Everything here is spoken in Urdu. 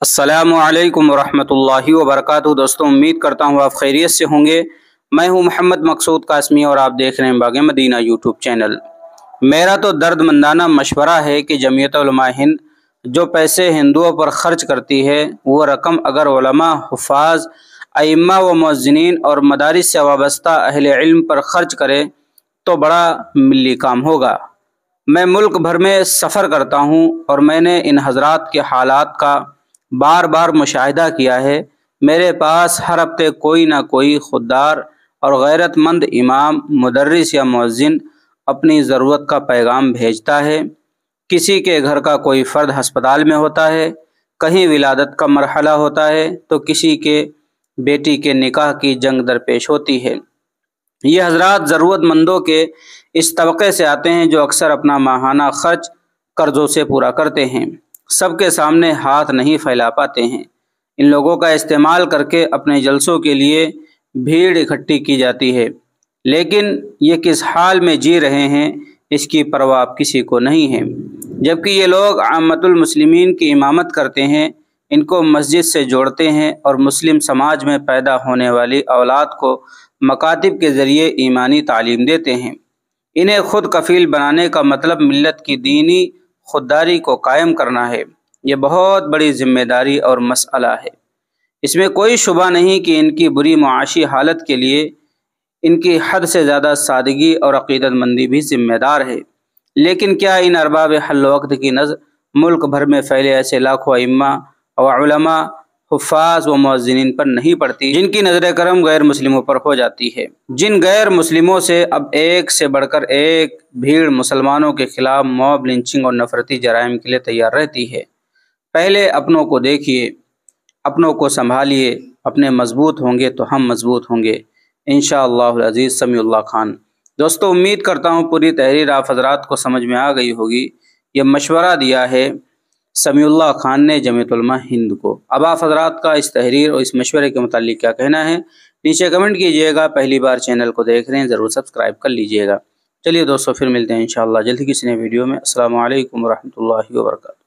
السلام علیکم ورحمۃ اللہ وبرکاتہ۔ دوستوں، امید کرتا ہوں آپ خیریت سے ہوں گے۔ میں ہوں محمد مقصود قاسمی اور آپ دیکھ رہے ہیں باغ مدینہ یوٹیوب چینل۔ میرا تو درد مندانہ مشورہ ہے کہ جمعیت علماء ہند جو پیسے ہندوؤں پر خرچ کرتی ہے، وہ رقم اگر علماء، حفاظ، ائمہ و مؤذنین اور مدارس سے وابستہ اہل علم پر خرچ کرے تو بڑا ملی کام ہوگا۔ میں ملک بھر میں سفر کرتا ہوں اور میں نے ان حضرات کے حالات کا بار بار مشاہدہ کیا ہے۔ میرے پاس ہر ہفتے کوئی نہ کوئی خوددار اور غیرت مند امام، مدرس یا مؤذن اپنی ضرورت کا پیغام بھیجتا ہے۔ کسی کے گھر کا کوئی فرد ہسپتال میں ہوتا ہے، کہیں ولادت کا مرحلہ ہوتا ہے تو کسی کے بیٹی کے نکاح کی جنگ درپیش ہوتی ہے۔ یہ حضرات ضرورت مندوں کے اس طبقے سے آتے ہیں جو اکثر اپنا ماہانہ خرچ قرضوں سے پورا کرتے ہیں۔ سب کے سامنے ہاتھ نہیں پھیلا پاتے ہیں۔ ان لوگوں کا استعمال کر کے اپنے جلسوں کے لیے بھیڑ اکٹھی کی جاتی ہے، لیکن یہ کس حال میں جی رہے ہیں اس کی پرواہ کسی کو نہیں ہے۔ جبکہ یہ لوگ عامت المسلمین کی امامت کرتے ہیں، ان کو مسجد سے جوڑتے ہیں اور مسلم سماج میں پیدا ہونے والی اولاد کو مکاتب کے ذریعے ایمانی تعلیم دیتے ہیں۔ انہیں خود کفیل بنانے کا مطلب ملت کی دینی خودداری کو قائم کرنا ہے۔ یہ بہت بڑی ذمہ داری اور مسئلہ ہے۔ اس میں کوئی شبہ نہیں کہ ان کی بری معاشی حالت کے لیے ان کی حد سے زیادہ سادگی اور عقیدت مندی بھی ذمہ دار ہے۔ لیکن کیا ان ارباب حل وقت کی نظر ملک بھر میں پھیلے ایسے لاکھوں ائمہ و علماء، حفاظ و مؤذنین پر نہیں پڑتی جن کی نظر کرم غیر مسلموں پر ہو جاتی ہے؟ جن غیر مسلموں سے اب ایک سے بڑھ کر ایک بھیڑ مسلمانوں کے خلاف موب لنچنگ اور نفرتی جرائم کے لیے تیار رہتی ہے۔ پہلے اپنوں کو دیکھیے، اپنوں کو سنبھالیے، اپنے مضبوط ہوں گے تو ہم مضبوط ہوں گے انشاءاللہ العزیز۔ سمیع اللہ خان۔ دوستو، امید کرتا ہوں پوری تحریر آپ حضرات کو سمجھ میں آ گئی ہوگی۔ یہ مشورہ دیا ہے سمیع اللہ خان نے جمعیت علماء ہند کو۔ اب آپ حضرات کا اس تحریر اور اس مشورے کے متعلق کیا کہنا ہے نیچے کمنٹ کیجئے گا۔ پہلی بار چینل کو دیکھ رہے ہیں ضرور سبسکرائب کر لیجئے گا۔ چلیے دوستو، پھر ملتے ہیں انشاءاللہ جلدی کسی نئے ویڈیو میں۔ السلام علیکم ورحمۃ اللہ وبرکاتہ۔